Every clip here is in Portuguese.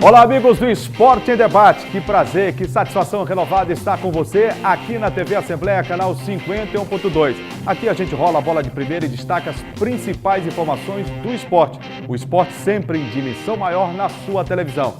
Olá, amigos do Esporte em Debate. Que prazer, que satisfação renovada estar com você aqui na TV Assembleia, canal 51.2. Aqui a gente rola a bola de primeira e destaca as principais informações do esporte. O esporte sempre em dimensão maior na sua televisão.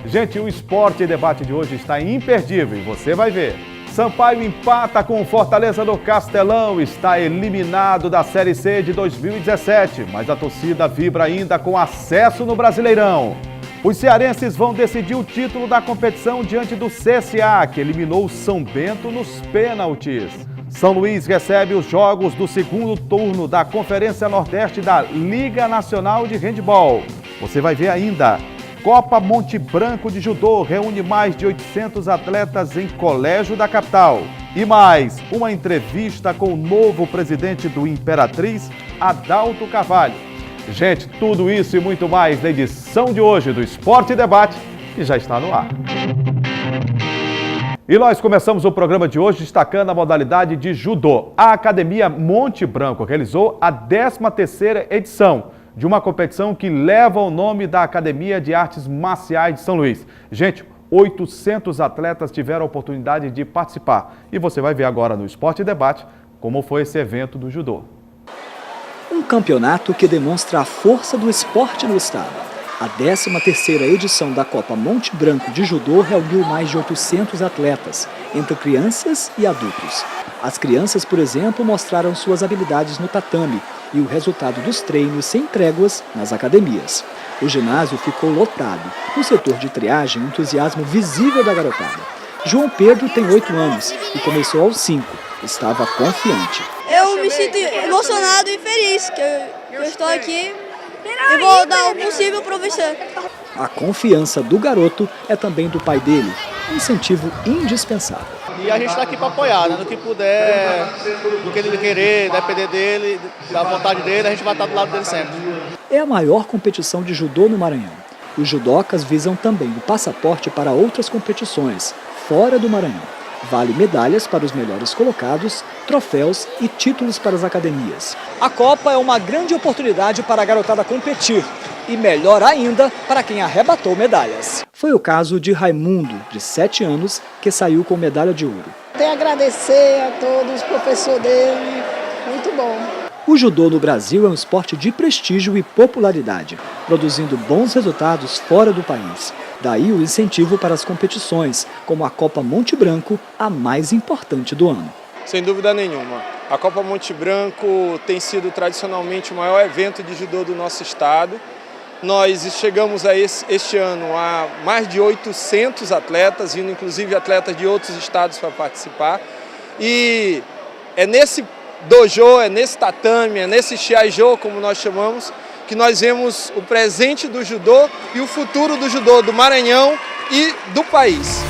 Gente, o Esporte em Debate de hoje está imperdível e você vai ver. Sampaio empata com o Fortaleza no Castelão, está eliminado da Série C de 2017, mas a torcida vibra ainda com acesso no Brasileirão. Os cearenses vão decidir o título da competição diante do CSA, que eliminou o São Bento nos pênaltis. São Luís recebe os jogos do segundo turno da Conferência Nordeste da Liga Nacional de Handebol. Você vai ver ainda. Copa Monte Branco de Judô reúne mais de 800 atletas em colégio da capital. E mais, uma entrevista com o novo presidente do Imperatriz, Adalto Carvalho. Gente, tudo isso e muito mais na edição de hoje do Esporte Debate, que já está no ar. E nós começamos o programa de hoje destacando a modalidade de judô. A Academia Monte Branco realizou a 13ª edição de uma competição que leva o nome da Academia de Artes Marciais de São Luís. Gente, 800 atletas tiveram a oportunidade de participar. E você vai ver agora no Esporte Debate como foi esse evento do judô. Um campeonato que demonstra a força do esporte no estado. A 13ª edição da Copa Monte Branco de Judô reuniu mais de 800 atletas, entre crianças e adultos. As crianças, por exemplo, mostraram suas habilidades no tatame e o resultado dos treinos sem tréguas nas academias. O ginásio ficou lotado. No setor de triagem, entusiasmo visível da garotada. João Pedro tem 8 anos e começou aos 5. Estava confiante. Eu me sinto emocionado e feliz que eu estou aqui e vou dar o possível para vencer. A confiança do garoto é também do pai dele, um incentivo indispensável. E a gente está aqui para apoiar, né? No que puder, no que ele querer, depender dele, da vontade dele, a gente vai estar do lado dele sempre. É a maior competição de judô no Maranhão. Os judocas visam também o passaporte para outras competições, fora do Maranhão. Vale medalhas para os melhores colocados, troféus e títulos para as academias. A Copa é uma grande oportunidade para a garotada competir e, melhor ainda, para quem arrebatou medalhas. Foi o caso de Raimundo, de 7 anos, que saiu com medalha de ouro. Tenho a agradecer a todos, os professores dele, muito bom. O judô no Brasil é um esporte de prestígio e popularidade, produzindo bons resultados fora do país. Daí o incentivo para as competições, como a Copa Monte Branco, a mais importante do ano. Sem dúvida nenhuma. A Copa Monte Branco tem sido tradicionalmente o maior evento de judô do nosso estado. Nós chegamos a este ano a mais de 800 atletas, indo inclusive atletas de outros estados para participar. E é nesse dojo, é nesse tatame, é nesse shiaijo, como nós chamamos, que nós vemos o presente do judô e o futuro do judô do Maranhão e do país.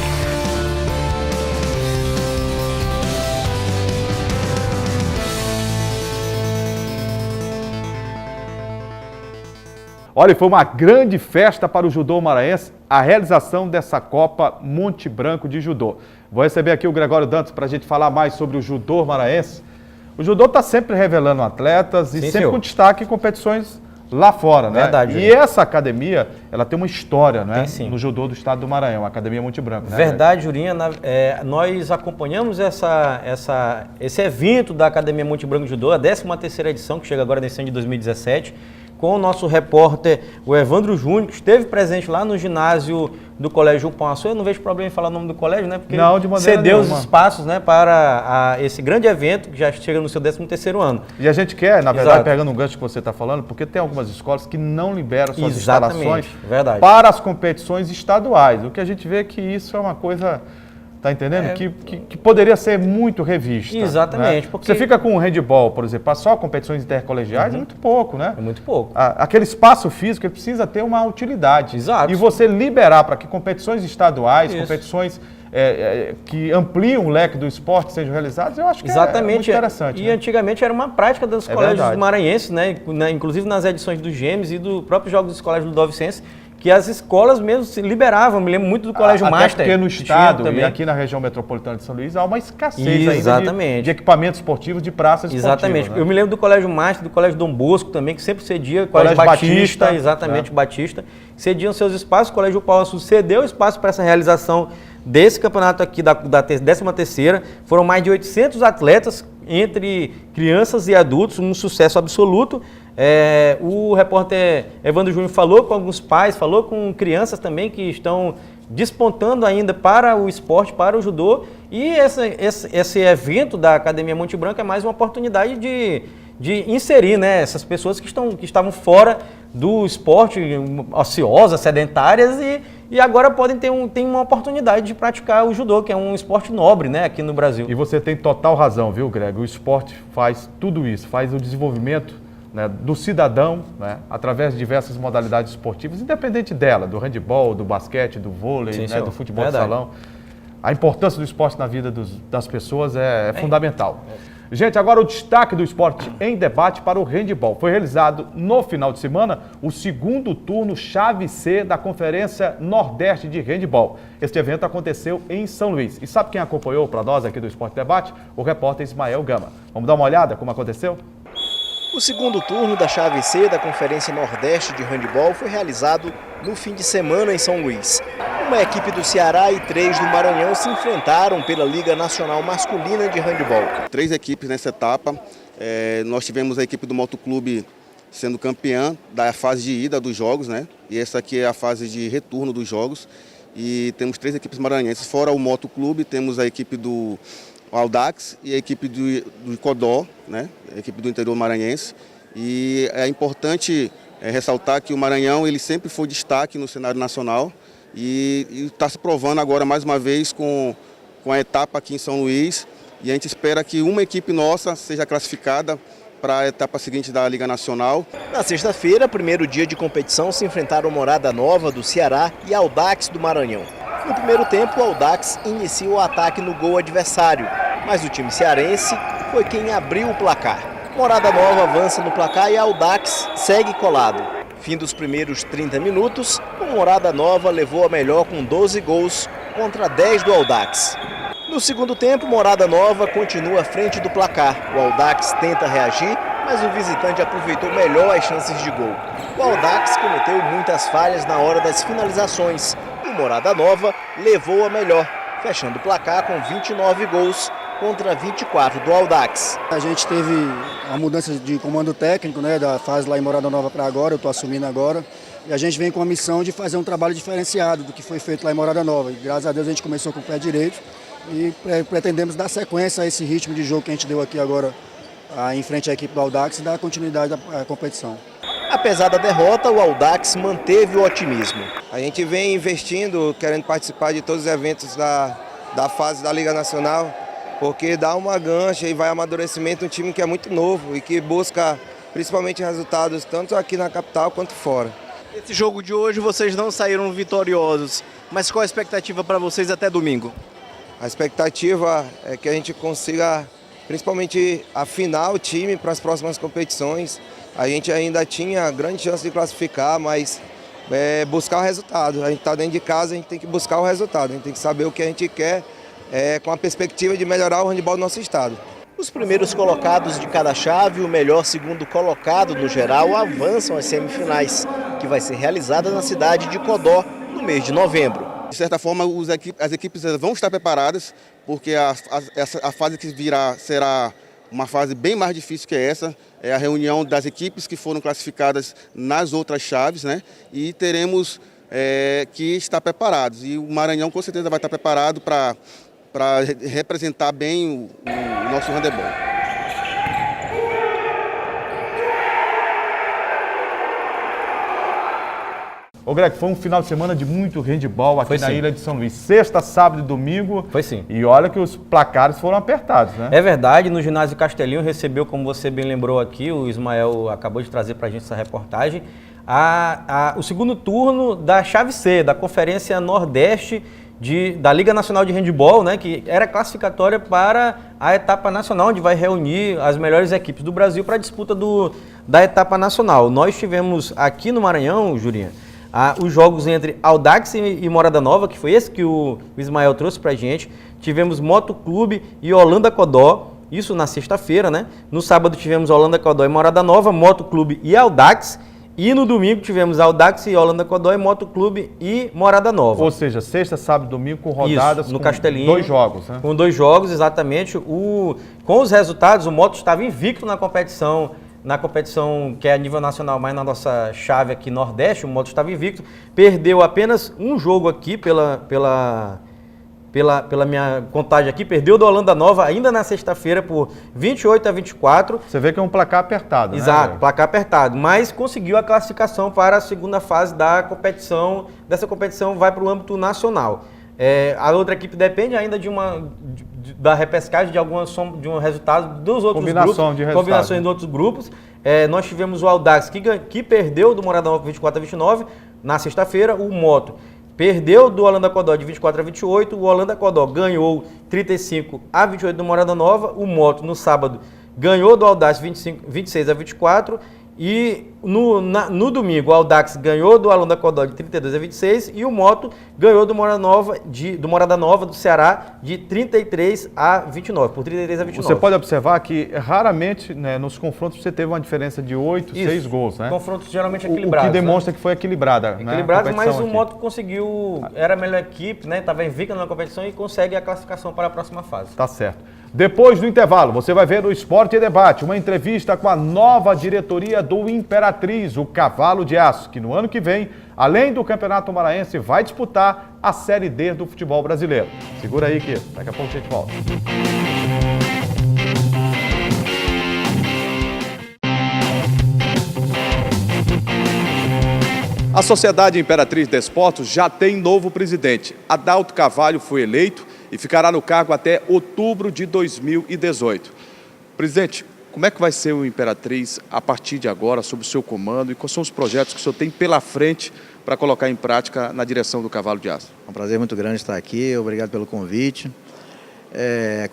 Olha, foi uma grande festa para o judô maranhense, a realização dessa Copa Monte Branco de Judô. Vou receber aqui o Gregório Dantas para a gente falar mais sobre o judô maranhense. O judô está sempre revelando atletas e Sim, sempre senhor. com destaque em competições lá fora, né? Verdade. E essa academia, ela tem uma história, né? Tem, sim. No judô do estado do Maranhão, a Academia Monte Branco, né? Verdade, Jurinha. Nós acompanhamos esse evento da Academia Monte Branco de Judô, a 13ª edição, que chega agora nesse ano de 2017, com o nosso repórter, o Evandro Júnior, que esteve presente lá no ginásio do Colégio Pão Açu. Eu não vejo problema em falar o nome do colégio, né? Porque não, de maneira cedeu nenhuma. os espaços, né, para esse grande evento, que já chega no seu 13º ano. E a gente quer, na verdade, Exato. pegando um gancho que você está falando, porque tem algumas escolas que não liberam suas Exatamente, instalações verdade. para as competições estaduais. O que a gente vê é que isso é uma coisa, tá entendendo? Que poderia ser muito revista. Exatamente, Né? porque Você fica com o handebol, por exemplo, só competições intercolegiais, é muito pouco, né? É muito pouco. Aquele espaço físico ele precisa ter uma utilidade. Exato. E você liberar para que competições estaduais, Isso. competições que ampliam o leque do esporte sejam realizadas, eu acho que é muito interessante. E né? antigamente era uma prática dos colégios verdade. maranhenses, né? Inclusive nas edições dos Gêmeos e do próprio Jogos Escolares do Ludovicense, que as escolas mesmo se liberavam. Me lembro muito do Colégio Até Master. porque no estado também. e aqui na região metropolitana de São Luís há uma escassez ainda de equipamentos esportivos, de praças esportivas. Exatamente. Né? Eu me lembro do Colégio Master, do Colégio Dom Bosco também, que sempre cedia, Colégio Batista, exatamente, Batista, cediam seus espaços. O Colégio Paulo Sul cedeu espaço para essa realização desse campeonato aqui da 13ª. Foram mais de 800 atletas, entre crianças e adultos, um sucesso absoluto. O repórter Evandro Júnior falou com alguns pais, falou com crianças também que estão despontando ainda para o esporte, para o judô. E esse evento da Academia Monte Branco é mais uma oportunidade de inserir, né, essas pessoas que estavam fora do esporte, ociosas, sedentárias, e agora podem ter uma oportunidade de praticar o judô, que é um esporte nobre, né, aqui no Brasil. E você tem total razão, viu, Greg? O esporte faz tudo isso, faz o desenvolvimento, né, do cidadão, né, através de diversas modalidades esportivas, independente dela, do handebol, do basquete, do vôlei, Sim, né, do futebol de salão. A importância do esporte na vida das pessoas é fundamental. Gente, agora o destaque do esporte em debate para o handebol. Foi realizado no final de semana o segundo turno Chave C da Conferência Nordeste de Handebol. Este evento aconteceu em São Luís. E sabe quem acompanhou para nós aqui do Esporte Debate? O repórter Ismael Gama. Vamos dar uma olhada como aconteceu? O segundo turno da Chave C da Conferência Nordeste de Handebol foi realizado no fim de semana em São Luís. Uma equipe do Ceará e 3 do Maranhão se enfrentaram pela Liga Nacional Masculina de Handebol. 3 equipes nessa etapa. Nós tivemos a equipe do Motoclube sendo campeã da fase de ida dos jogos, né? E essa aqui é a fase de retorno dos jogos. E temos 3 equipes maranhenses. Fora o Motoclube, temos a equipe do Audax e a equipe do Codó, né? A equipe do interior maranhense. E é importante ressaltar que o Maranhão ele sempre foi destaque no cenário nacional e está se provando agora mais uma vez com a etapa aqui em São Luís. E a gente espera que uma equipe nossa seja classificada para a etapa seguinte da Liga Nacional. Na sexta-feira, primeiro dia de competição, se enfrentaram Morada Nova do Ceará e Audax do Maranhão. No primeiro tempo, o Audax inicia o ataque no gol adversário, mas o time cearense foi quem abriu o placar. Morada Nova avança no placar e Audax segue colado. Fim dos primeiros 30 minutos, o Morada Nova levou a melhor com 12 gols contra 10 do Audax. No segundo tempo, Morada Nova continua à frente do placar. O Audax tenta reagir, mas o visitante aproveitou melhor as chances de gol. O Audax cometeu muitas falhas na hora das finalizações e o Morada Nova levou a melhor, fechando o placar com 29 gols contra 24 do Audax. A gente teve a mudança de comando técnico, né, da fase lá em Morada Nova para agora, eu estou assumindo agora. E a gente vem com a missão de fazer um trabalho diferenciado do que foi feito lá em Morada Nova. E graças a Deus a gente começou com o pé direito e pretendemos dar sequência a esse ritmo de jogo que a gente deu aqui agora em frente à equipe do Audax e dar continuidade à competição. Apesar da derrota, o Audax manteve o otimismo. A gente vem investindo, querendo participar de todos os eventos da fase da Liga Nacional, porque dá uma gancha e vai amadurecimento um time que é muito novo e que busca principalmente resultados tanto aqui na capital quanto fora. Esse jogo de hoje vocês não saíram vitoriosos, mas qual a expectativa para vocês até domingo? A expectativa é que a gente consiga principalmente afinar o time para as próximas competições. A gente ainda tinha grande chance de classificar, mas buscar o resultado. A gente está dentro de casa, a gente tem que buscar o resultado, a gente tem que saber o que a gente quer com a perspectiva de melhorar o handebol do nosso estado. Os primeiros colocados de cada chave e o melhor segundo colocado no geral avançam às semifinais, que vai ser realizada na cidade de Codó no mês de novembro. De certa forma, as equipes vão estar preparadas, porque a fase que virá será uma fase bem mais difícil que essa. É a reunião das equipes que foram classificadas nas outras chaves, né? E teremos que estar preparados. E o Maranhão com certeza vai estar preparado para representar bem o nosso handebol. Ô Greg, foi um final de semana de muito handebol aqui na Ilha de São Luís. Sexta, sábado e domingo. Foi sim. E olha que os placares foram apertados, né? É verdade, no ginásio Castelinho recebeu, como você bem lembrou aqui, o Ismael acabou de trazer pra gente essa reportagem, o segundo turno da Chave C, da Conferência Nordeste da Liga Nacional de Handebol, né, que era classificatória para a etapa nacional, onde vai reunir as melhores equipes do Brasil para a disputa da etapa nacional. Nós tivemos aqui no Maranhão, Jurinha, os jogos entre Audax e Morada Nova, que foi esse que o Ismael trouxe pra gente. Tivemos Moto Clube e Holanda Codó, isso na sexta-feira, né? No sábado tivemos Holanda Codó e Morada Nova, Moto Clube e Audax. E no domingo tivemos Audax e Holanda Codó e Moto Clube e Morada Nova. Ou seja, sexta, sábado e domingo com rodadas. Isso, no com Castelinho. 2 jogos, né? Com 2 jogos, exatamente. Com os resultados, o Moto estava invicto na competição que é a nível nacional, mas na nossa chave aqui Nordeste, o Moto estava invicto. Perdeu apenas um jogo aqui pela minha contagem aqui, perdeu do Holanda Nova ainda na sexta-feira por 28-24. Você vê que é um placar apertado, Exato, né? placar apertado, mas conseguiu a classificação para a segunda fase da competição. Dessa competição vai para o âmbito nacional. A outra equipe depende ainda da repescagem de um resultado dos outros grupos. Combinações de outros grupos. Nós tivemos o Audax que perdeu do Morada Nova 24-29 na sexta-feira, o Moto perdeu do Holanda Codó de 24-28, o Holanda Codó ganhou 35-28 do Morada Nova, o Moto no sábado ganhou do Audax 26-24 e no domingo o Audax ganhou do Holanda Codó de 32-26 e o Moto ganhou do Morada Nova do Ceará de 33-29, por 33-29. Você pode observar que raramente, né, nos confrontos você teve uma diferença de 8, 6 gols, né? Confrontos geralmente equilibrados. O que demonstra que foi equilibrada. Equilibrados, mas o Moto conseguiu, era a melhor equipe, né? Estava invicto na competição e consegue a classificação para a próxima fase. Tá certo. Depois do intervalo, você vai ver no Esporte e Debate uma entrevista com a nova diretoria do Imperatriz, o Cavalo de Aço, que no ano que vem, além do Campeonato Maranhense, vai disputar a Série D do futebol brasileiro. Segura aí que daqui a pouco a gente volta. A Sociedade Imperatriz Desportos já tem novo presidente. Adalto Carvalho foi eleito e ficará no cargo até outubro de 2018. Presidente, como é que vai ser o Imperatriz a partir de agora, sob o seu comando, e quais são os projetos que o senhor tem pela frente para colocar em prática na direção do Cavalo de Aço? É um prazer muito grande estar aqui, obrigado pelo convite.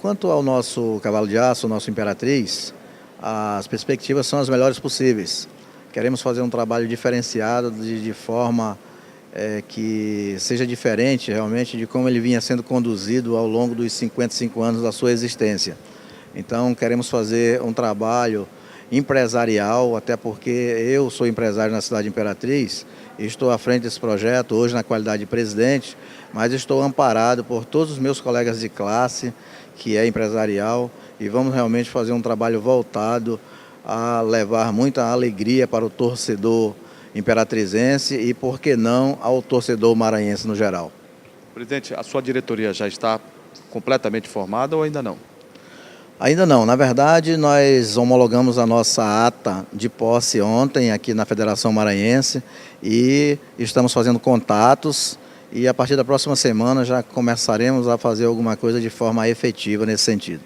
Quanto ao nosso Cavalo de Aço, o nosso Imperatriz, as perspectivas são as melhores possíveis. Queremos fazer um trabalho diferenciado de forma que seja diferente realmente de como ele vinha sendo conduzido ao longo dos 55 anos da sua existência. Então queremos fazer um trabalho empresarial, até porque eu sou empresário na cidade de Imperatriz, estou à frente desse projeto hoje na qualidade de presidente, mas estou amparado por todos os meus colegas de classe, que é empresarial, e vamos realmente fazer um trabalho voltado a levar muita alegria para o torcedor imperatrizense e, por que não, ao torcedor maranhense no geral. Presidente, a sua diretoria já está completamente formada ou ainda não? Ainda não. Na verdade, nós homologamos a nossa ata de posse ontem aqui na Federação Maranhense e estamos fazendo contatos e a partir da próxima semana já começaremos a fazer alguma coisa de forma efetiva nesse sentido.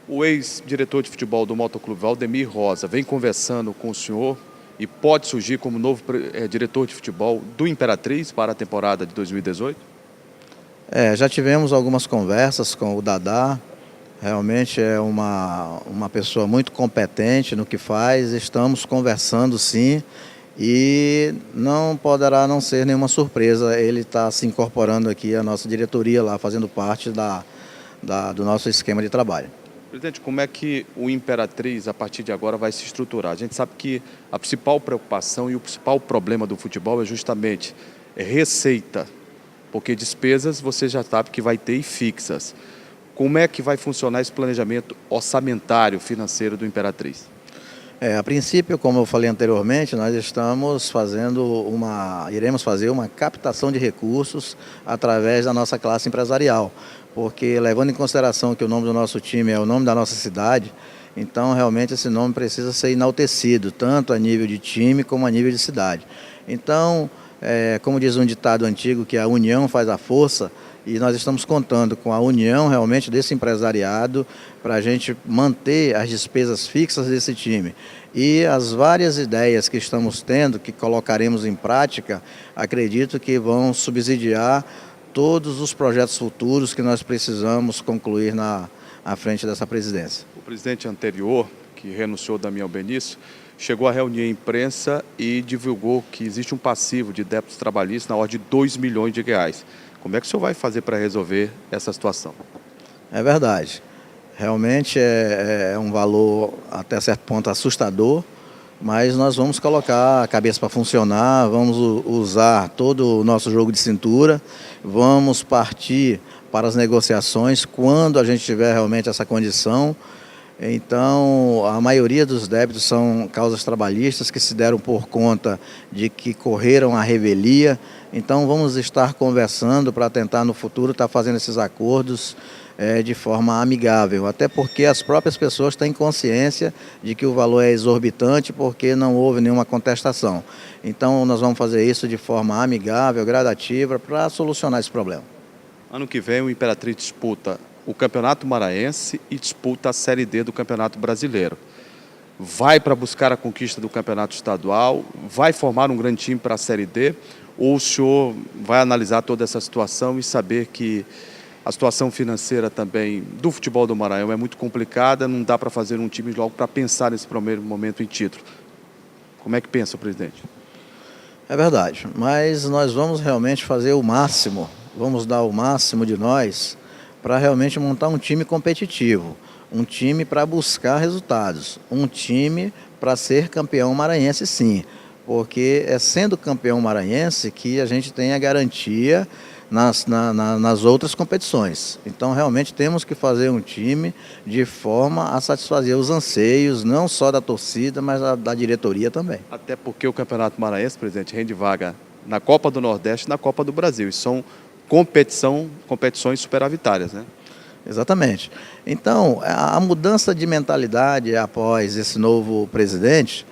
O ex-diretor de futebol do Motoclube, Valdemir Rosa, vem conversando com o senhor e pode surgir como novo diretor de futebol do Imperatriz para a temporada de 2018? Já tivemos algumas conversas com o Dadá, realmente é uma pessoa muito competente no que faz, estamos conversando sim e não poderá não ser nenhuma surpresa ele está se incorporando aqui à nossa diretoria lá, fazendo parte do nosso esquema de trabalho. Presidente, como é que o Imperatriz, a partir de agora, vai se estruturar? A gente sabe que a principal preocupação e o principal problema do futebol é justamente receita, porque despesas você já sabe que vai ter e fixas. Como é que vai funcionar esse planejamento orçamentário financeiro do Imperatriz? A princípio, como eu falei anteriormente, nós iremos fazer uma captação de recursos através da nossa classe empresarial, porque levando em consideração que o nome do nosso time é o nome da nossa cidade, então realmente esse nome precisa ser enaltecido, tanto a nível de time como a nível de cidade. Então, como diz um ditado antigo, que a união faz a força, e nós estamos contando com a união realmente desse empresariado para a gente manter as despesas fixas desse time. E as várias ideias que estamos tendo, que colocaremos em prática, acredito que vão subsidiar todos os projetos futuros que nós precisamos concluir à frente dessa presidência. O presidente anterior que renunciou, Damião Benício, chegou a reunir a imprensa e divulgou que existe um passivo de débitos trabalhistas na ordem de 2 milhões de reais. Como é que o senhor vai fazer para resolver essa situação? É verdade. Realmente é um valor até certo ponto assustador, mas nós vamos colocar a cabeça para funcionar, vamos usar todo o nosso jogo de cintura, vamos partir para as negociações quando a gente tiver realmente essa condição. Então, a maioria dos débitos são causas trabalhistas que se deram por conta de que correram a revelia. Então, vamos estar conversando para tentar no futuro estar fazendo esses acordos de forma amigável, até porque as próprias pessoas têm consciência de que o valor é exorbitante porque não houve nenhuma contestação. Então, nós vamos fazer isso de forma amigável, gradativa, para solucionar esse problema. Ano que vem o Imperatriz disputa o Campeonato Maranhense e disputa a Série D do Campeonato Brasileiro. Vai para buscar a conquista do Campeonato Estadual, vai formar um grande time para a Série D, ou o senhor vai analisar toda essa situação e saber que a situação financeira também do futebol do Maranhão é muito complicada, não dá para fazer um time logo para pensar nesse primeiro momento em título. Como é que pensa o presidente? É verdade, mas nós vamos realmente fazer o máximo, vamos dar o máximo de nós para realmente montar um time competitivo, um time para buscar resultados, um time para ser campeão maranhense sim, porque é sendo campeão maranhense que a gente tem a garantia nas outras competições. Então, realmente, temos que fazer um time de forma a satisfazer os anseios, não só da torcida, mas da diretoria também. Até porque o Campeonato Maranhense, presidente, rende vaga na Copa do Nordeste e na Copa do Brasil. E são competições superavitárias, né? Exatamente. Então, a mudança de mentalidade após esse novo presidente,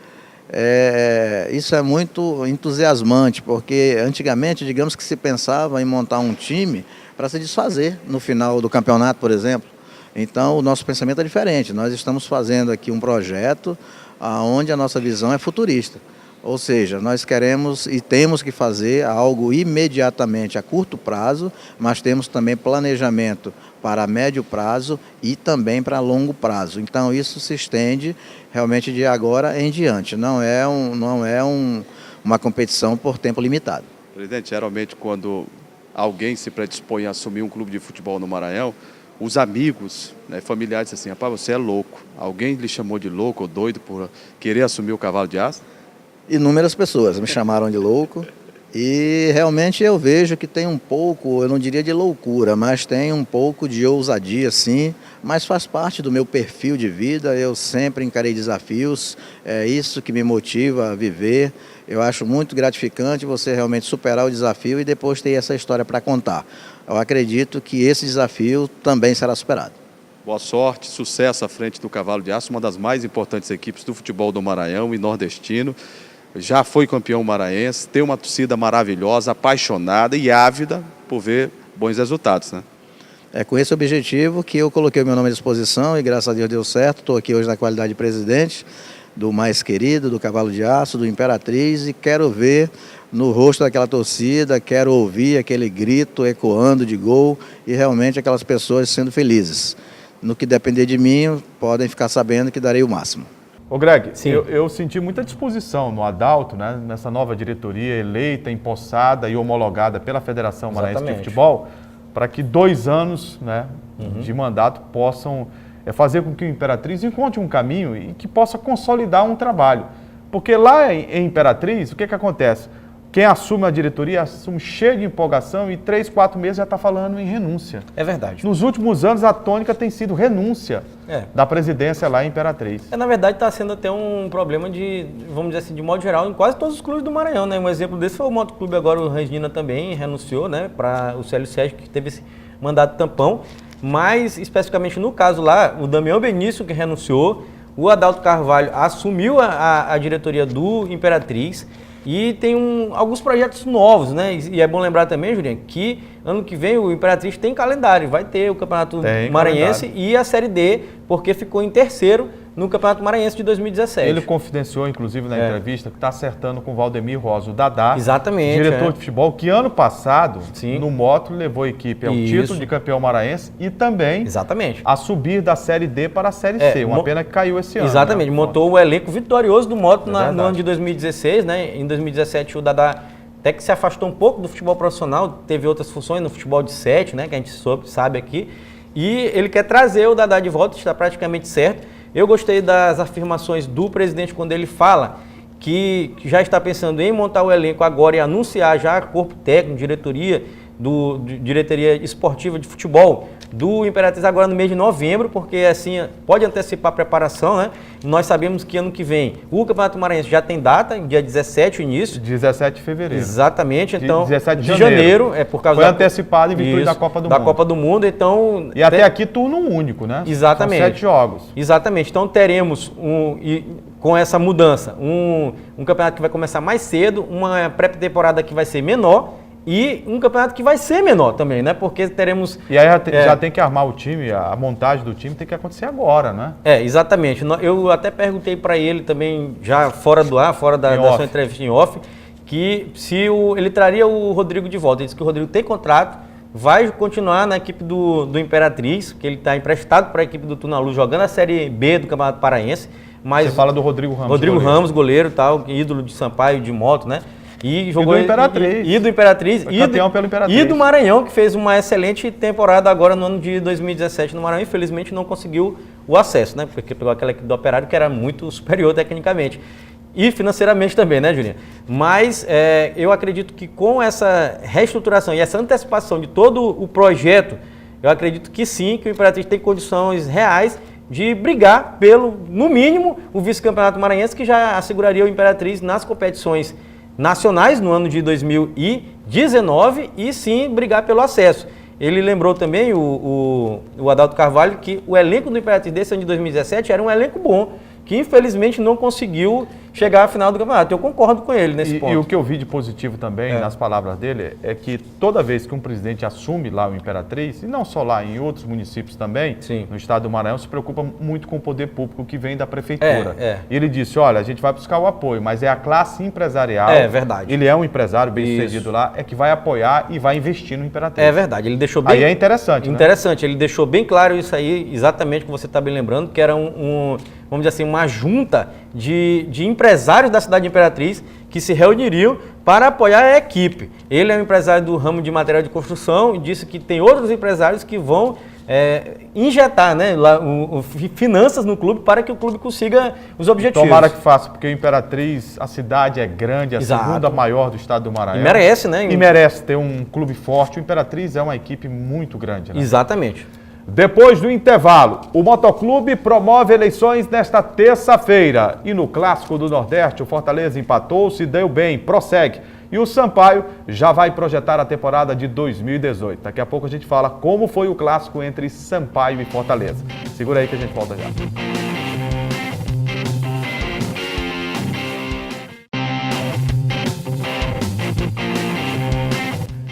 isso é muito entusiasmante, porque antigamente, digamos que se pensava em montar um time para se desfazer no final do campeonato, por exemplo. Então, o nosso pensamento é diferente. Nós estamos fazendo aqui um projeto onde a nossa visão é futurista. Ou seja, nós queremos e temos que fazer algo imediatamente a curto prazo, mas temos também planejamento para médio prazo e também para longo prazo. Então isso se estende realmente de agora em diante, não é uma competição por tempo limitado. Presidente, geralmente quando alguém se predispõe a assumir um clube de futebol no Maranhão, os amigos, familiares dizem assim, rapaz, você é louco. Alguém lhe chamou de louco ou doido por querer assumir o cavalo de aço? Inúmeras pessoas me chamaram de louco e realmente eu vejo que tem um pouco, eu não diria de loucura, mas tem um pouco de ousadia sim, mas faz parte do meu perfil de vida, eu sempre encarei desafios, é isso que me motiva a viver. Eu acho muito gratificante você realmente superar o desafio e depois ter essa história para contar. Eu acredito que esse desafio também será superado. Boa sorte, sucesso à frente do Cavalo de Aço, uma das mais importantes equipes do futebol do Maranhão e nordestino. Já foi campeão maranhense, tem uma torcida maravilhosa, apaixonada e ávida por ver bons resultados, né? É com esse objetivo que eu coloquei o meu nome à disposição e graças a Deus deu certo. Estou aqui hoje na qualidade de presidente do mais querido, do Cavalo de Aço, do Imperatriz, e quero ver no rosto daquela torcida, quero ouvir aquele grito ecoando de gol e realmente aquelas pessoas sendo felizes. No que depender de mim, podem ficar sabendo que darei o máximo. Ô Greg, eu senti muita disposição no Adalto, né, nessa nova diretoria eleita, empossada e homologada pela Federação Maranhense de Futebol, para que 2 anos, né, de mandato possam fazer com que o Imperatriz encontre um caminho e que possa consolidar um trabalho. Porque lá em Imperatriz, o que acontece? Quem assume a diretoria assume cheio de empolgação e 3, 4 meses já está falando em renúncia. É verdade. Nos últimos anos, a tônica tem sido renúncia da presidência lá em Imperatriz. Na verdade, está sendo até um problema de, vamos dizer assim, de modo geral, em quase todos os clubes do Maranhão, né? Um exemplo desse foi o Motoclube agora, o Regina também renunciou, né? Para o Célio Sérgio, que teve esse mandato tampão. Mas, especificamente no caso lá, o Damião Benício, que renunciou, o Adalto Carvalho assumiu a diretoria do Imperatriz. E tem alguns projetos novos, né? E é bom lembrar também, Juliano, que ano que vem o Imperatriz tem calendário. Vai ter o Campeonato Maranhense e a Série D, porque ficou em terceiro no Campeonato Maranhense de 2017. Ele confidenciou, inclusive, na entrevista, que está acertando com o Valdemir Rosa, o Dadá, exatamente, diretor de futebol, que ano passado, sim, no Moto, levou a equipe ao título de campeão maranhense e também a subir da Série D para a Série C. Uma pena que caiu esse ano. Exatamente, né? Montou o elenco vitorioso do Moto no ano de 2016, né? Em 2017 o Dadá até que se afastou um pouco do futebol profissional, teve outras funções no futebol de 7, né? Que a gente sabe aqui. E ele quer trazer o Dadá de volta, está praticamente certo. Eu gostei das afirmações do presidente quando ele fala que já está pensando em montar o elenco agora e anunciar já corpo técnico, diretoria esportiva de futebol do Imperatriz agora no mês de novembro, porque assim pode antecipar a preparação, né? Nós sabemos que ano que vem o Campeonato Maranhense já tem data, dia 17 o início. 17 de fevereiro. Exatamente, então 17 de janeiro é por causa foi antecipado em virtude da Copa do Mundo. Da Copa do Mundo, então e até aqui turno único, né? Exatamente. São 7 jogos. Exatamente. Então teremos com essa mudança um campeonato que vai começar mais cedo, uma pré-temporada que vai ser menor. E um campeonato que vai ser menor também, né? Porque teremos... E aí já tem que armar o time, a montagem do time tem que acontecer agora, né? Exatamente. Eu até perguntei para ele também, já fora do ar, fora da sua entrevista em off, que se ele traria o Rodrigo de volta. Ele disse que o Rodrigo tem contrato, vai continuar na equipe do Imperatriz, que ele está emprestado para a equipe do Tunalu, jogando a Série B do Campeonato Paraense. Mas você fala do Rodrigo Ramos. Rodrigo Ramos, goleiro e tal, ídolo de Sampaio, de Moto, né? E jogou do Imperatriz. E do Imperatriz. Campeão pelo Imperatriz. E do Maranhão, que fez uma excelente temporada agora no ano de 2017 no Maranhão. Infelizmente não conseguiu o acesso, né? Porque pegou aquela equipe do Operário que era muito superior tecnicamente. E financeiramente também, né, Julinha? Mas eu acredito que com essa reestruturação e essa antecipação de todo o projeto, eu acredito que sim, que o Imperatriz tem condições reais de brigar pelo, no mínimo, o vice-campeonato maranhense, que já asseguraria o Imperatriz nas competições nacionais no ano de 2019 e sim brigar pelo acesso. Ele lembrou também, o Adalto Carvalho, que o elenco do Imperatriz desse ano de 2017 era um elenco bom, que infelizmente não conseguiu chegar à final do campeonato. Eu concordo com ele nesse ponto. E o que eu vi de positivo também, nas palavras dele, é que toda vez que um presidente assume lá o Imperatriz, e não só lá, em outros municípios também, no estado do Maranhão, se preocupa muito com o poder público que vem da prefeitura. E ele disse, olha, a gente vai buscar o apoio, mas é a classe empresarial. É verdade. Ele é um empresário bem sucedido lá, é que vai apoiar e vai investir no Imperatriz. É verdade. Ele deixou bem... Aí é interessante, Interessante. Ele deixou bem claro isso aí, exatamente como você está bem lembrando, que era vamos dizer assim, uma junta de empresários da cidade de Imperatriz que se reuniriam para apoiar a equipe. Ele é um empresário do ramo de material de construção e disse que tem outros empresários que vão injetar, né, finanças no clube para que o clube consiga os objetivos. Tomara que faça, porque o Imperatriz, a cidade é grande, a segunda maior do estado do Maranhão. E merece, né? E merece ter um clube forte. O Imperatriz é uma equipe muito grande, né? Exatamente. Depois do intervalo, o Motoclube promove eleições nesta terça-feira. E no Clássico do Nordeste, o Fortaleza empatou, se deu bem, prossegue. E o Sampaio já vai projetar a temporada de 2018. Daqui a pouco a gente fala como foi o clássico entre Sampaio e Fortaleza. Segura aí que a gente volta já.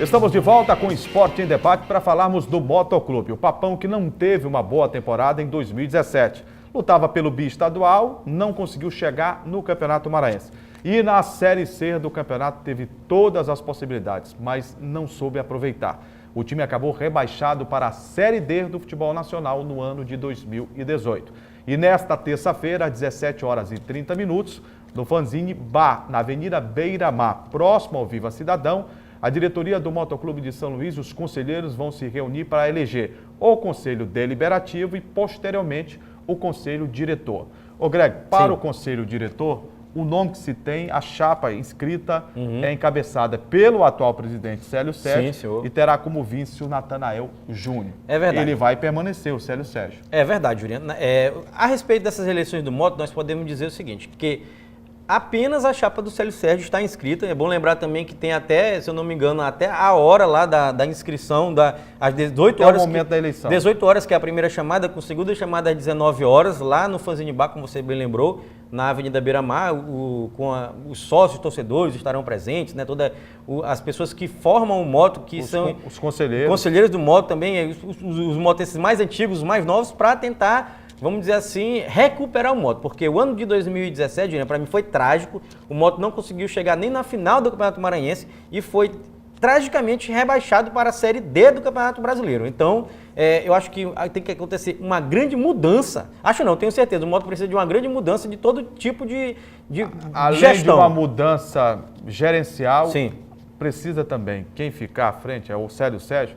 Estamos de volta com o Esporte em Debate para falarmos do Motoclube. O Papão que não teve uma boa temporada em 2017. Lutava pelo bi-estadual, não conseguiu chegar no Campeonato Maranhense. E na Série C do campeonato teve todas as possibilidades, mas não soube aproveitar. O time acabou rebaixado para a Série D do futebol nacional no ano de 2018. E nesta terça-feira, às 17h30, no Fanzine Bar, na Avenida Beira-Mar, próximo ao Viva Cidadão, a diretoria do Motoclube de São Luís e os conselheiros vão se reunir para eleger o Conselho Deliberativo e, posteriormente, o Conselho Diretor. Ô Greg, para o Conselho Diretor, o nome que se tem, a chapa inscrita é encabeçada pelo atual presidente Célio Sérgio e terá como vice o Natanael Júnior. É verdade. Ele vai permanecer, o Célio Sérgio. É verdade, Juliana. A respeito dessas eleições do Moto, nós podemos dizer o seguinte, que apenas a chapa do Célio Sérgio está inscrita. É bom lembrar também que tem até, se eu não me engano, até a hora lá da inscrição, às 18 horas. É o momento da eleição. 18 horas, que é a primeira chamada, com a segunda chamada às 19 horas, lá no Fanzine Bar, como você bem lembrou, na Avenida Beira-Mar, os sócios torcedores estarão presentes, né? As pessoas que formam o Moto, que são os conselheiros. Conselheiros do Moto também, os motenses mais antigos, os mais novos, para tentar vamos dizer assim, recuperar o Moto, porque o ano de 2017, para mim, foi trágico. O Moto não conseguiu chegar nem na final do Campeonato Maranhense e foi tragicamente rebaixado para a Série D do Campeonato Brasileiro. Então, eu acho que tem que acontecer uma grande mudança. Acho não, tenho certeza. O Moto precisa de uma grande mudança de todo tipo de Além gestão. de uma mudança gerencial, sim, precisa também, quem ficar à frente, é o Sérgio,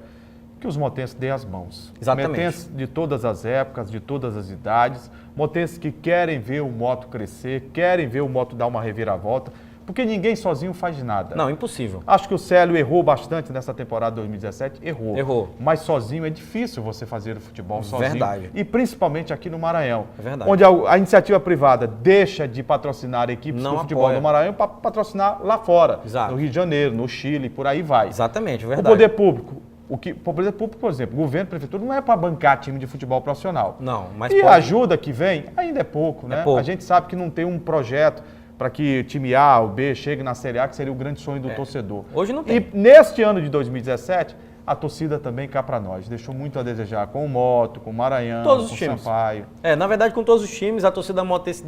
que os motenses dêem as mãos. Exatamente. Motenses de todas as épocas, de todas as idades, motenses que querem ver o Moto crescer, querem ver o Moto dar uma reviravolta, porque ninguém sozinho faz nada. Não, impossível. Acho que o Célio errou bastante nessa temporada 2017, Errou. Mas sozinho é difícil você fazer o futebol sozinho. Verdade. E principalmente aqui no Maranhão. É verdade. Onde a iniciativa privada deixa de patrocinar equipes Não do futebol apoia. no Maranhão para patrocinar lá fora. Exato. No Rio de Janeiro, no Chile, por aí vai. Exatamente, verdade. O poder público. O poder público, por exemplo, governo, prefeitura, não é para bancar time de futebol profissional. Não, mas e pode. a ajuda que vem ainda é pouco, né? pouco. A gente sabe que não tem um projeto para que time A ou B chegue na Série A, que seria o grande sonho do torcedor. Hoje não tem. E neste ano de 2017, a torcida também cá para nós. Deixou muito a desejar com o Moto, com o Maranhão, Todos os com o times. Sampaio. Na verdade, com todos os times, a torcida motense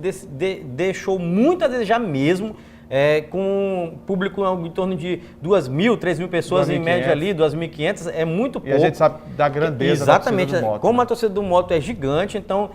deixou muito a desejar mesmo. Com público em torno de 2.000, 3.000 pessoas em média ali, 2.500, é muito pouco. E a gente sabe da grandeza da torcida do Moto. Como a torcida do Moto é gigante, então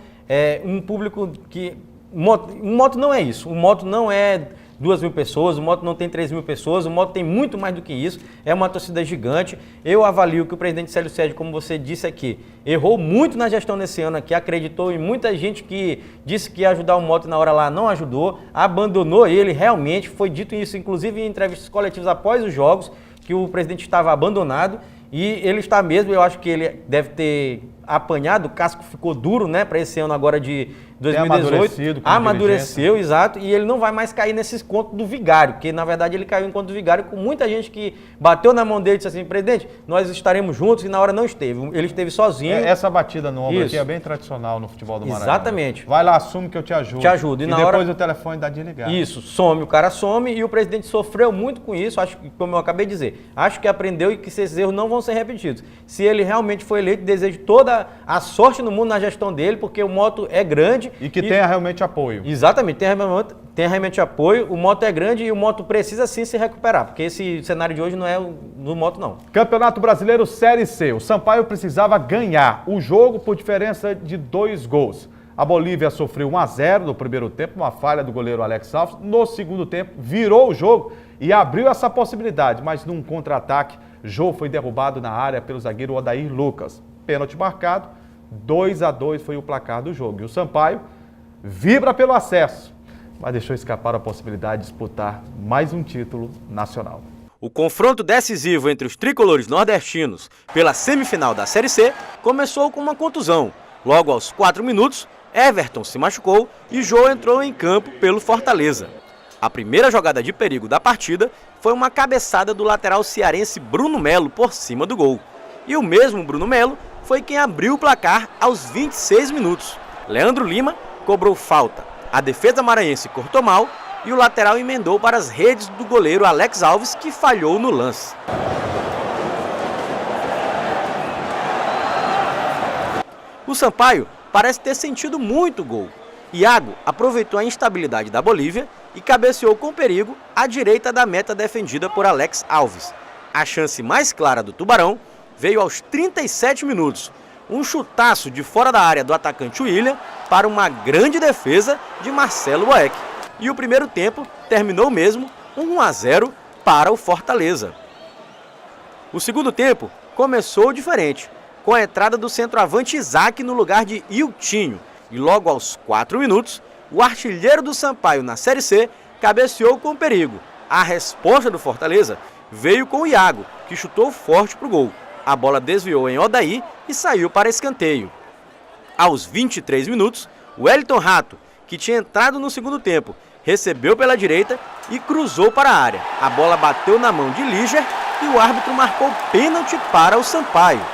um público que... Um Moto não é isso, o Moto não é 2.000 pessoas, o Moto não tem 3.000 pessoas, o Moto tem muito mais do que isso, é uma torcida gigante. Eu avalio que o presidente Sérgio, como você disse aqui, errou muito na gestão desse ano aqui, acreditou em muita gente que disse que ia ajudar o Moto e na hora lá não ajudou, abandonou ele realmente, foi dito isso inclusive em entrevistas coletivas após os jogos, que o presidente estava abandonado e ele está mesmo. Eu acho que ele deve ter apanhado, o casco ficou duro, né, para esse ano agora de 2018. Amadureceu, exato, e ele não vai mais cair nesses contos do vigário, porque na verdade ele caiu em conto do vigário com muita gente que bateu na mão dele e disse assim: presidente, nós estaremos juntos, e na hora não esteve, ele esteve sozinho. Essa batida no ombro aqui é bem tradicional no futebol do Maranhão. Exatamente. Vai lá, assume que eu te ajudo. Te ajudo. E na depois hora... o telefone dá de ligar. Isso, some, o cara some, e o presidente sofreu muito com isso, acho que, como eu acabei de dizer, acho que aprendeu e que esses erros não vão ser repetidos. Se ele realmente foi eleito, desejo toda a sorte no mundo na gestão dele, porque o Moto é grande. E que tenha realmente apoio. Exatamente, tem realmente apoio, o Moto é grande e o Moto precisa sim se recuperar, porque esse cenário de hoje não é do Moto não. Campeonato Brasileiro Série C, o Sampaio precisava ganhar o jogo por diferença de 2 gols. A Bolívia sofreu 1-0 no primeiro tempo, uma falha do goleiro Alex Alves. No segundo tempo, virou o jogo e abriu essa possibilidade, mas num contra-ataque, Jô foi derrubado na área pelo zagueiro Odair Lucas. Pênalti marcado, 2-2 foi o placar do jogo. E o Sampaio vibra pelo acesso, mas deixou escapar a possibilidade de disputar mais um título nacional. O confronto decisivo entre os tricolores nordestinos pela semifinal da Série C começou com uma contusão. Logo aos 4 minutos, Everton se machucou e Jô entrou em campo pelo Fortaleza. A primeira jogada de perigo da partida foi uma cabeçada do lateral cearense Bruno Melo por cima do gol. E o mesmo Bruno Melo foi quem abriu o placar aos 26 minutos. Leandro Lima cobrou falta. A defesa maranhense cortou mal e o lateral emendou para as redes do goleiro Alex Alves, que falhou no lance. O Sampaio parece ter sentido muito o gol. Iago aproveitou a instabilidade da Bolívia e cabeceou com perigo à direita da meta defendida por Alex Alves. A chance mais clara do Tubarão veio aos 37 minutos. Um chutaço de fora da área do atacante William para uma grande defesa de Marcelo Boeck. E o primeiro tempo terminou mesmo 1-0 para o Fortaleza. O segundo tempo começou diferente, com a entrada do centroavante Isaac no lugar de Iltinho. E logo aos 4 minutos, o artilheiro do Sampaio na Série C cabeceou com perigo. A resposta do Fortaleza veio com o Iago, que chutou forte para o gol. A bola desviou em Odair e saiu para escanteio. Aos 23 minutos, o Wellington Rato, que tinha entrado no segundo tempo, recebeu pela direita e cruzou para a área. A bola bateu na mão de Líger e o árbitro marcou pênalti para o Sampaio.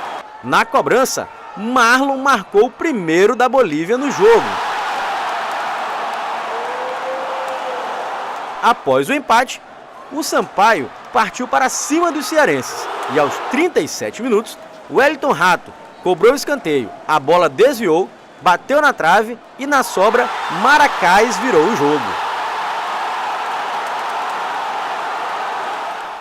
Na cobrança, Marlon marcou o primeiro da Bolívia no jogo. Após o empate, o Sampaio partiu para cima dos cearenses e aos 37 minutos, o Wellington Rato cobrou o escanteio. A bola desviou bateu na trave e na sobra Maracás virou o jogo.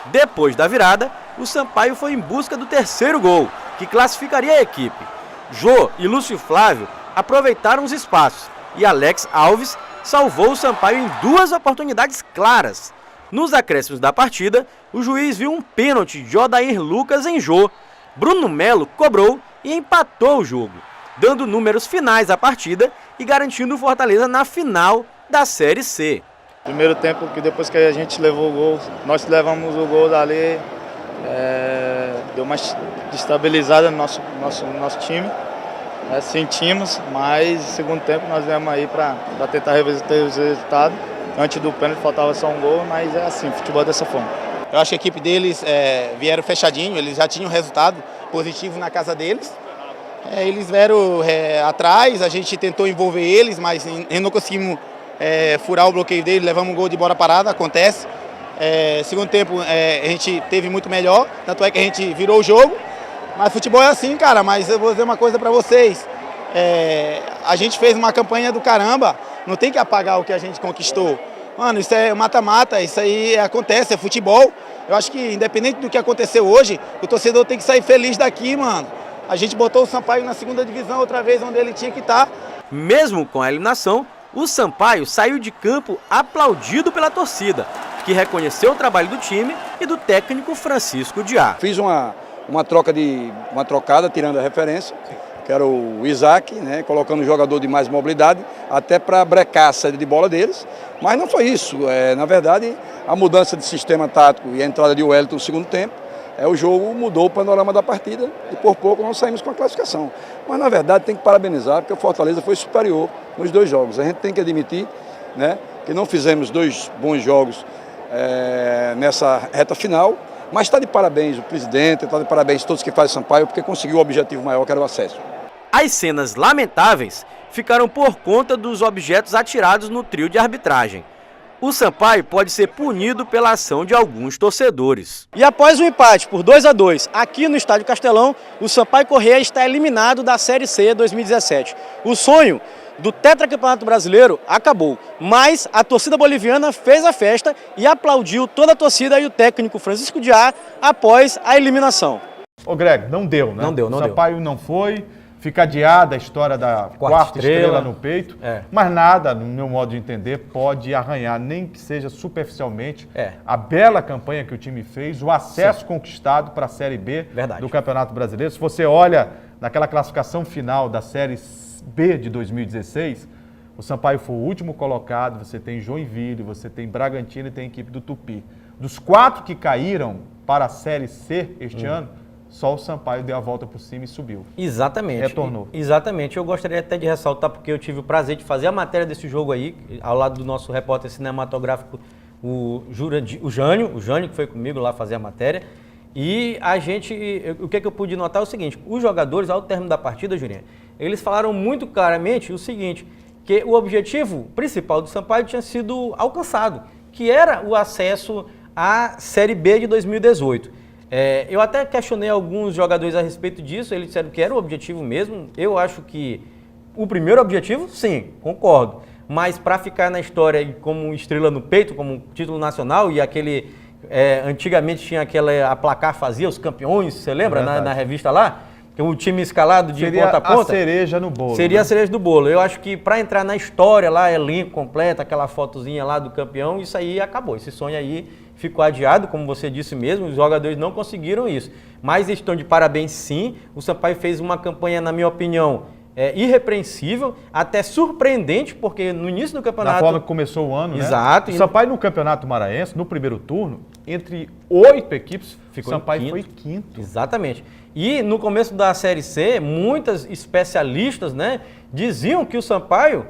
Depois da virada, o Sampaio foi em busca do terceiro gol, que classificaria a equipe. Jô e Lúcio Flávio aproveitaram os espaços e Alex Alves salvou o Sampaio em 2 oportunidades claras. Nos acréscimos da partida, o juiz viu um pênalti de Odair Lucas em Jô. Bruno Melo cobrou e empatou o jogo, dando números finais à partida e garantindo o Fortaleza na final da Série C. Primeiro tempo, que depois que a gente levou o gol, nós levamos o gol dali, deu uma destabilizada no nosso time. Sentimos, mas no segundo tempo nós viemos aí para tentar reverter os resultados. Antes do pênalti faltava só um gol, mas é assim, futebol é dessa forma. Eu acho que a equipe deles vieram fechadinho, eles já tinham resultado positivo na casa deles. Eles vieram atrás, a gente tentou envolver eles, mas não conseguimos furar o bloqueio deles, levamos um gol de bola parada, acontece. Segundo tempo a gente teve muito melhor, tanto é que a gente virou o jogo. Mas futebol é assim, cara, mas eu vou dizer uma coisa pra vocês. A gente fez uma campanha do caramba, não tem que apagar o que a gente conquistou. Mano, isso é mata-mata, isso aí acontece, é futebol. Eu acho que independente do que aconteceu hoje, o torcedor tem que sair feliz daqui, mano. A gente botou o Sampaio na segunda divisão outra vez, onde ele tinha que estar. Mesmo com a eliminação, o Sampaio saiu de campo aplaudido pela torcida, que reconheceu o trabalho do time e do técnico Francisco Diá. Fiz uma trocada, tirando a referência, que era o Isaac, né, colocando um jogador de mais mobilidade, até para brecar a saída de bola deles, mas não foi isso. Na verdade, a mudança de sistema tático e a entrada de Wellington no segundo tempo, o jogo mudou o panorama da partida e por pouco nós saímos com a classificação. Mas na verdade tem que parabenizar, porque o Fortaleza foi superior nos 2 jogos. A gente tem que admitir, né, que não fizemos 2 bons jogos nessa reta final, mas está de parabéns o presidente, está de parabéns todos que fazem Sampaio, porque conseguiu o objetivo maior, que era o acesso. As cenas lamentáveis ficaram por conta dos objetos atirados no trio de arbitragem. O Sampaio pode ser punido pela ação de alguns torcedores. E após o empate por 2-2 aqui no Estádio Castelão, o Sampaio Corrêa está eliminado da Série C 2017. O sonho do tetracampeonato brasileiro acabou, mas a torcida boliviana fez a festa e aplaudiu toda a torcida e o técnico Francisco Diá após a eliminação. Ô Greg, não deu, né? Não deu. Sampaio não foi, fica adiada a história da quarta estrela no peito, mas nada, no meu modo de entender, pode arranhar, nem que seja superficialmente, a bela campanha que o time fez, o acesso conquistado para a Série B do Campeonato Brasileiro. Se você olha naquela classificação final da Série B de 2016, o Sampaio foi o último colocado, você tem Joinville, você tem Bragantino e tem a equipe do Tupi. Dos 4 que caíram para a Série C este ano, só o Sampaio deu a volta por cima e subiu. Exatamente. Retornou. Exatamente. Eu gostaria até de ressaltar, porque eu tive o prazer de fazer a matéria desse jogo aí, ao lado do nosso repórter cinematográfico, o Jânio, que foi comigo lá fazer a matéria. E o que eu pude notar é o seguinte: os jogadores, ao término da partida, Jurinha, eles falaram muito claramente o seguinte, que o objetivo principal do Sampaio tinha sido alcançado, que era o acesso à Série B de 2018. Eu até questionei alguns jogadores a respeito disso, eles disseram que era o objetivo mesmo. Eu acho que o primeiro objetivo, sim, concordo. Mas para ficar na história como estrela no peito, como título nacional, e aquele... antigamente tinha a placar fazia os campeões, você lembra, na revista lá? O time escalado de ponta a ponta. Seria a cereja no bolo. Seria a cereja do bolo. Eu acho que para entrar na história lá, elenco completo, aquela fotozinha lá do campeão, isso aí acabou. Esse sonho aí ficou adiado, como você disse mesmo, os jogadores não conseguiram isso. Mas eles estão de parabéns sim. O Sampaio fez uma campanha, na minha opinião, irrepreensível, até surpreendente, porque no início do campeonato... Da forma que começou o ano, Exato. O Sampaio no Campeonato Maranhense, no primeiro turno, entre 8 equipes, o Sampaio foi quinto. Exatamente. E no começo da Série C, muitas especialistas, né, diziam que o Sampaio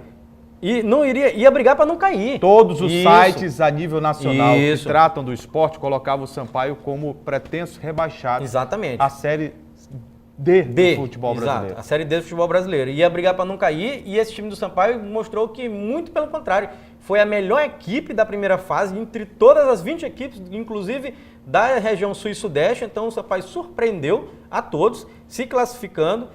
ia brigar para não cair. Todos os sites a nível nacional que tratam do esporte colocavam o Sampaio como pretenso rebaixado. Exatamente. A Série D do futebol brasileiro. Exato, a Série D do futebol brasileiro. Ia brigar para não cair e esse time do Sampaio mostrou que, muito pelo contrário, foi a melhor equipe da primeira fase entre todas as 20 equipes, inclusive da região sul e sudeste. Então o Sampaio surpreendeu a todos, se classificando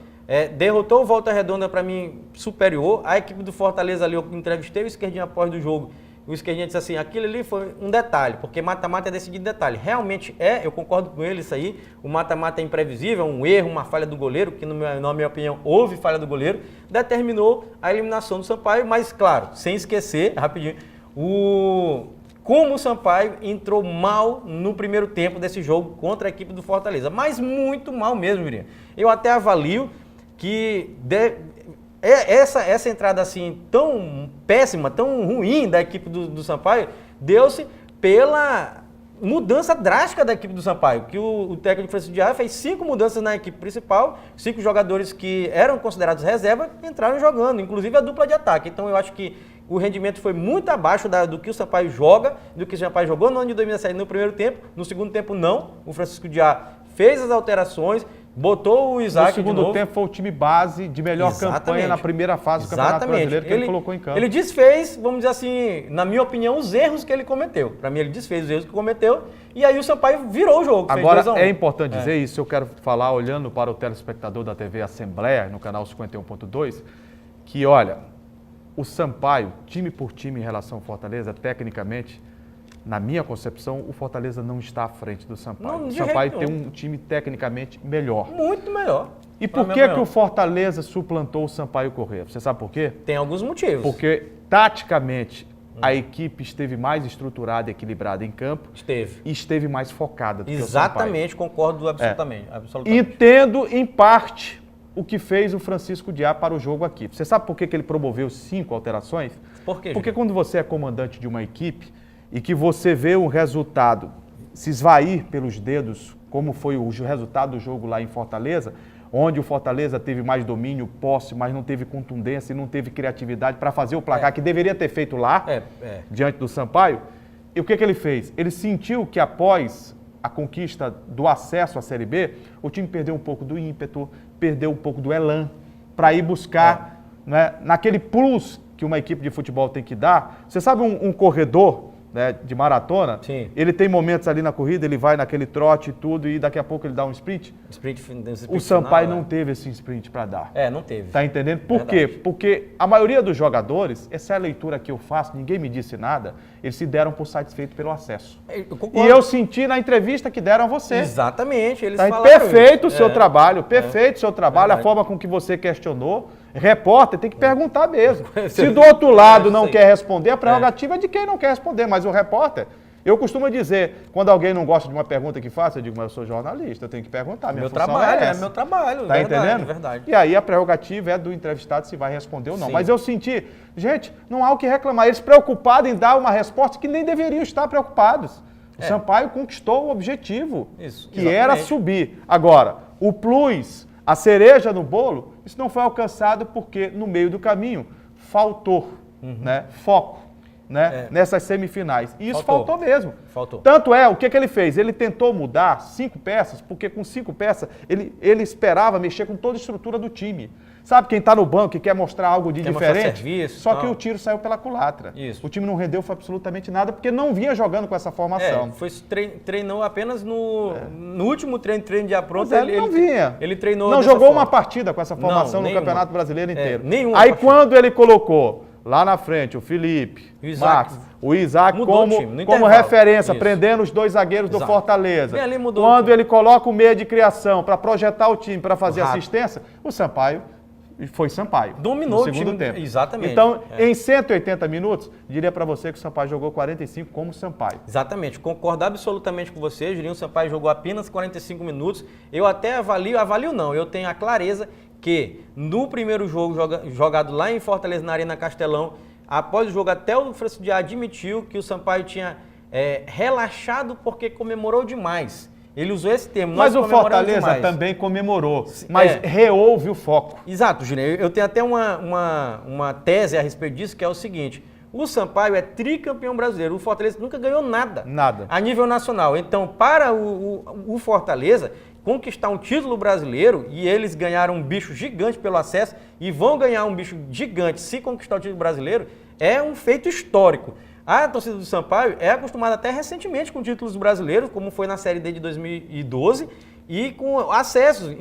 derrotou o Volta Redonda, para mim, superior. A equipe do Fortaleza ali, eu entrevistei o Esquerdinha após do jogo. O Esquerdinha disse assim, aquilo ali foi um detalhe, porque mata-mata é decidido em detalhe. Realmente eu concordo com ele isso aí. O mata-mata é imprevisível, um erro, uma falha do goleiro, que na minha opinião houve falha do goleiro, determinou a eliminação do Sampaio, mas claro, sem esquecer, rapidinho, como o Sampaio entrou mal no primeiro tempo desse jogo contra a equipe do Fortaleza, mas muito mal mesmo, Jurinha. Eu até avalio que essa entrada assim tão péssima, tão ruim da equipe do Sampaio, deu-se pela mudança drástica da equipe do Sampaio, que o técnico Francisco Diá fez 5 mudanças na equipe principal, 5 jogadores que eram considerados reserva entraram jogando, inclusive a dupla de ataque. Então eu acho que o rendimento foi muito abaixo do que o Sampaio joga, do que o Sampaio jogou no ano de 2017 no primeiro tempo, no segundo tempo não, o Francisco Diá fez as alterações, botou o Isaac de novo. No segundo tempo foi o time base de melhor campanha na primeira fase do Campeonato Brasileiro que ele colocou em campo. Ele desfez, vamos dizer assim, na minha opinião, os erros que ele cometeu. Para mim, ele desfez os erros que cometeu e aí o Sampaio virou o jogo. Agora, é importante dizer isso, eu quero falar olhando para o telespectador da TV Assembleia, no canal 51.2, que olha, o Sampaio, time por time em relação ao Fortaleza, tecnicamente, na minha concepção, o Fortaleza não está à frente do Sampaio. O Sampaio tem um time tecnicamente melhor. Muito melhor. E por que o Fortaleza suplantou o Sampaio Corrêa? Você sabe por quê? Tem alguns motivos. Porque, taticamente, a equipe esteve mais estruturada e equilibrada em campo. Esteve. E esteve mais focada do que o Sampaio. Exatamente, concordo absolutamente. Entendo, em parte, o que fez o Francisco Diá para o jogo aqui. Você sabe por que ele promoveu 5 alterações? Por quê? Porque quando você é comandante de uma equipe e que você vê o resultado se esvair pelos dedos, como foi o resultado do jogo lá em Fortaleza, onde o Fortaleza teve mais domínio, posse, mas não teve contundência e não teve criatividade para fazer o placar que deveria ter feito lá, diante do Sampaio. E o que ele fez? Ele sentiu que após a conquista do acesso à Série B, o time perdeu um pouco do ímpeto, perdeu um pouco do elan para ir buscar naquele plus que uma equipe de futebol tem que dar. Você sabe um corredor de maratona, ele tem momentos ali na corrida, ele vai naquele trote e tudo, e daqui a pouco ele dá um sprint. O Sampaio não teve esse sprint para dar. Não teve. Tá entendendo? Por quê? Porque a maioria dos jogadores, essa é a leitura que eu faço, ninguém me disse nada, eles se deram por satisfeitos pelo acesso. E eu senti na entrevista que deram a você. Exatamente, eles falaram perfeito o seu trabalho, perfeito o seu trabalho, a forma com que você questionou. Repórter tem que perguntar mesmo. Se do outro lado não quer responder, a prerrogativa é de quem não quer responder, mas o repórter, eu costumo dizer, quando alguém não gosta de uma pergunta que faço, eu digo, mas eu sou jornalista, eu tenho que perguntar. Minha função é meu trabalho. Tá entendendo? Verdade. E aí a prerrogativa é do entrevistado se vai responder ou não. Mas eu senti, gente, não há o que reclamar. Eles preocupados em dar uma resposta que nem deveriam estar preocupados. O Sampaio conquistou o objetivo, que era subir. Agora, o plus, a cereja no bolo, isso não foi alcançado porque no meio do caminho faltou foco nessas semifinais. E isso faltou mesmo. Tanto o que ele fez? Ele tentou mudar 5 peças, porque com 5 peças ele esperava mexer com toda a estrutura do time. Sabe quem está no banco que quer mostrar algo de diferente? Serviço, só que o tiro saiu pela culatra. O time não rendeu absolutamente nada porque não vinha jogando com essa formação. Treinou apenas no último treino de apronto. Ele não vinha. Ele treinou. Não jogou uma partida com essa formação no Campeonato Brasileiro inteiro. Nenhuma Aí quando ele colocou lá na frente o Felipe, o Isaac como referência, prendendo os 2 zagueiros do Fortaleza. Quando ele coloca o meia de criação para projetar o time, para fazer assistência, o Sampaio foi Sampaio. Dominou no segundo tempo. Exatamente. Então, em 180 minutos, diria para você que o Sampaio jogou 45 como Sampaio. Exatamente. Concordo absolutamente com você, Julinho. O Sampaio jogou apenas 45 minutos. Eu até avalio não, eu tenho a clareza que no primeiro jogo jogado lá em Fortaleza, na Arena Castelão, após o jogo até o Francisco Diá admitiu que o Sampaio tinha relaxado porque comemorou demais. Ele usou esse termo. Mas o Fortaleza também comemorou, mas reouve o foco. Exato, Juninho. Eu tenho até uma tese a respeito disso, que é o seguinte. O Sampaio é tricampeão brasileiro. O Fortaleza nunca ganhou nada. A nível nacional. Então, para o Fortaleza conquistar um título brasileiro, e eles ganharam um bicho gigante pelo acesso, e vão ganhar um bicho gigante se conquistar o título brasileiro, é um feito histórico. A torcida do Sampaio é acostumada até recentemente com títulos brasileiros, como foi na Série D de 2012, e com acessos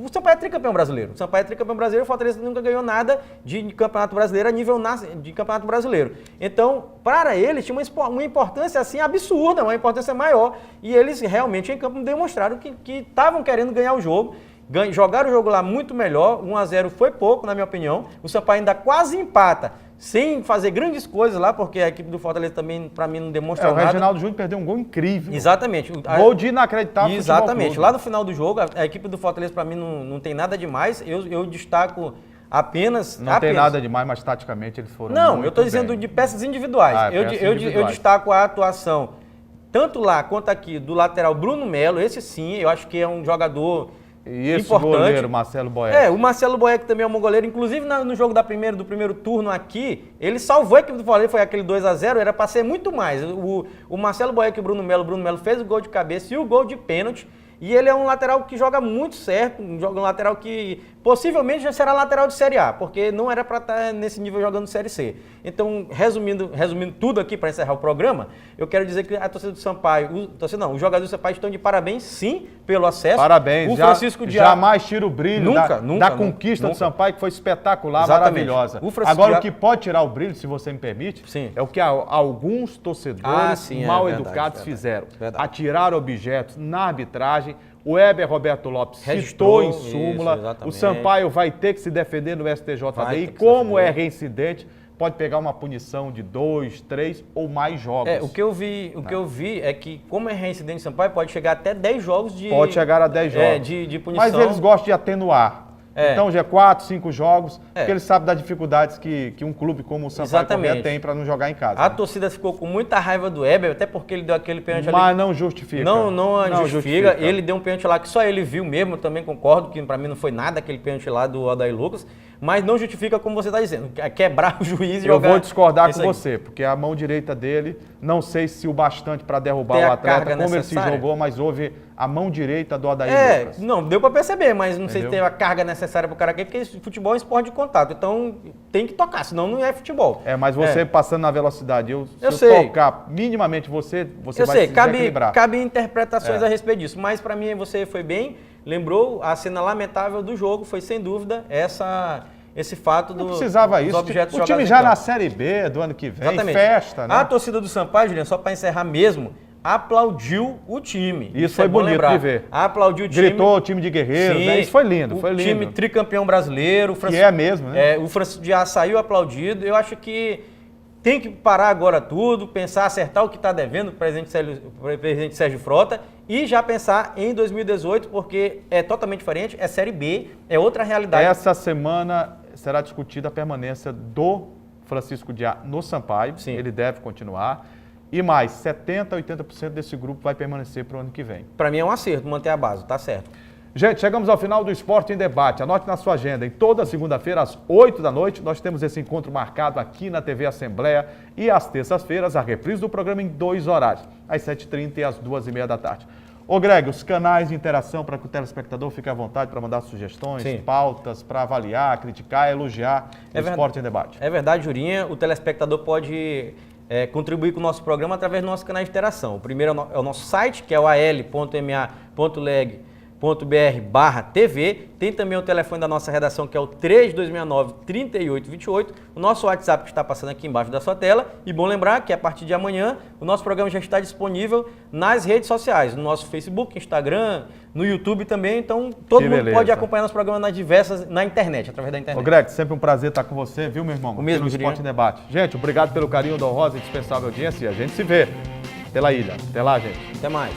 O Sampaio é tricampeão brasileiro. O Sampaio é tricampeão brasileiro, o Fortaleza nunca ganhou nada de campeonato brasileiro a nível de campeonato brasileiro. Então, para eles, tinha uma importância assim absurda, uma importância maior. E eles realmente em campo demonstraram que estavam querendo ganhar o jogo. Jogaram o jogo lá muito melhor, 1-0 foi pouco, na minha opinião. O Sampaio ainda quase empata, sem fazer grandes coisas lá, porque a equipe do Fortaleza também, para mim, não demonstrou nada. O Reginaldo Júnior perdeu um gol incrível. Exatamente. Gol de inacreditável. Exatamente. Lá no final do jogo, a equipe do Fortaleza, para mim, não tem nada demais. Eu destaco apenas... Não tem nada demais, mas taticamente eles foram Não, muito eu estou dizendo bem. De peças individuais. Eu destaco a atuação, tanto lá quanto aqui, do lateral Bruno Melo. Esse sim, eu acho que é um jogador... E esse importante. goleiro, Marcelo Boeck? O Marcelo Boeck também é um bom goleiro. Inclusive, no jogo do primeiro turno aqui, ele salvou a equipe do Fortaleza, foi aquele 2-0, era para ser muito mais. O Marcelo Boeck e o Bruno Melo fez o gol de cabeça e o gol de pênalti. E ele é um lateral que joga muito certo, um lateral que possivelmente já será lateral de Série A, porque não era para estar nesse nível jogando Série C. Então, resumindo tudo aqui para encerrar o programa, eu quero dizer que a torcida do Sampaio, os jogadores do Sampaio estão de parabéns, sim, pelo acesso. Parabéns, o Francisco Diá jamais tira o brilho da conquista do Sampaio, que foi espetacular, maravilhosa. Agora, o que pode tirar o brilho, se você me permite, é o que alguns torcedores mal educados fizeram. Atirar objetos na arbitragem. O Heber Roberto Lopes citou em súmula, o Sampaio vai ter que se defender no STJD e como é reincidente, pode pegar uma punição de 2, 3 ou mais jogos. O que eu vi é que, como é reincidente Sampaio, pode chegar até 10 jogos de... Pode chegar a 10 jogos. De punição. Mas eles gostam de atenuar. Então já é 4, 5 jogos, porque eles sabem das dificuldades que um clube como o Sampaio Corrêa tem para não jogar em casa. A torcida ficou com muita raiva do Heber, até porque ele deu aquele pênalti ali. Mas não justifica. Não justifica. Ele deu um pênalti lá que só ele viu mesmo, eu também concordo, que para mim não foi nada aquele pênalti lá do Odair Lucas, mas não justifica como você está dizendo, quebrar o juiz e jogar... Eu vou discordar com você, porque a mão direita dele, não sei se o bastante para derrubar o atleta, como ele se jogou, mas houve a mão direita do Odair Lucas. Não, deu para perceber, mas não sei se teve a carga necessária para o cara aqui, porque futebol é esporte de contato, então tem que tocar, senão não é futebol. Mas você passando na velocidade, se eu tocar minimamente você vai se desequilibrar. Cabe interpretações a respeito disso, mas para mim você foi bem, lembrou, a cena lamentável do jogo foi sem dúvida esse fato do... Não precisava isso. O time já na Série B do ano que vem, festa, né? A torcida do Sampaio, Juliano, só para encerrar mesmo, aplaudiu o time. Isso foi bonito de ver. Aplaudiu o time. Gritou o time de guerreiros, né? Isso foi lindo, foi lindo. O time tricampeão brasileiro. Que é mesmo, né? O Francisco Diá saiu aplaudido. Eu acho que tem que parar agora tudo, pensar, acertar o que está devendo o presidente Sérgio Frota e já pensar em 2018, porque é totalmente diferente, é Série B, é outra realidade. Essa semana será discutida a permanência do Francisco Diá no Sampaio, ele deve continuar. E mais, 70% a 80% desse grupo vai permanecer para o ano que vem. Para mim é um acerto manter a base, tá certo. Gente, chegamos ao final do Esporte em Debate. Anote na sua agenda, em toda segunda-feira, às 8 da noite, nós temos esse encontro marcado aqui na TV Assembleia e às terças-feiras, a reprise do programa em 2 horários, às 7h30 e às 2h30 da tarde. Ô Greg, os canais de interação para que o telespectador fique à vontade para mandar sugestões, pautas, para avaliar, criticar, elogiar o Esporte em Debate. É verdade, Jurinha, o telespectador pode... contribuir com o nosso programa através do nosso canal de interação. O primeiro é o nosso site, que é o al.ma.leg.br/TV. Tem também o telefone da nossa redação, que é o 3269-3828. O nosso WhatsApp que está passando aqui embaixo da sua tela. E bom lembrar que a partir de amanhã, o nosso programa já está disponível nas redes sociais, no nosso Facebook, Instagram, no YouTube também. Então, todo mundo pode acompanhar nosso programa na internet, através da internet. Ô Greg, sempre um prazer estar com você, viu, meu irmão? O mesmo, Esporte em Debate. Gente, obrigado pelo carinho da honrosa e dispensável audiência. E a gente se vê pela ilha. Até lá, gente. Até mais.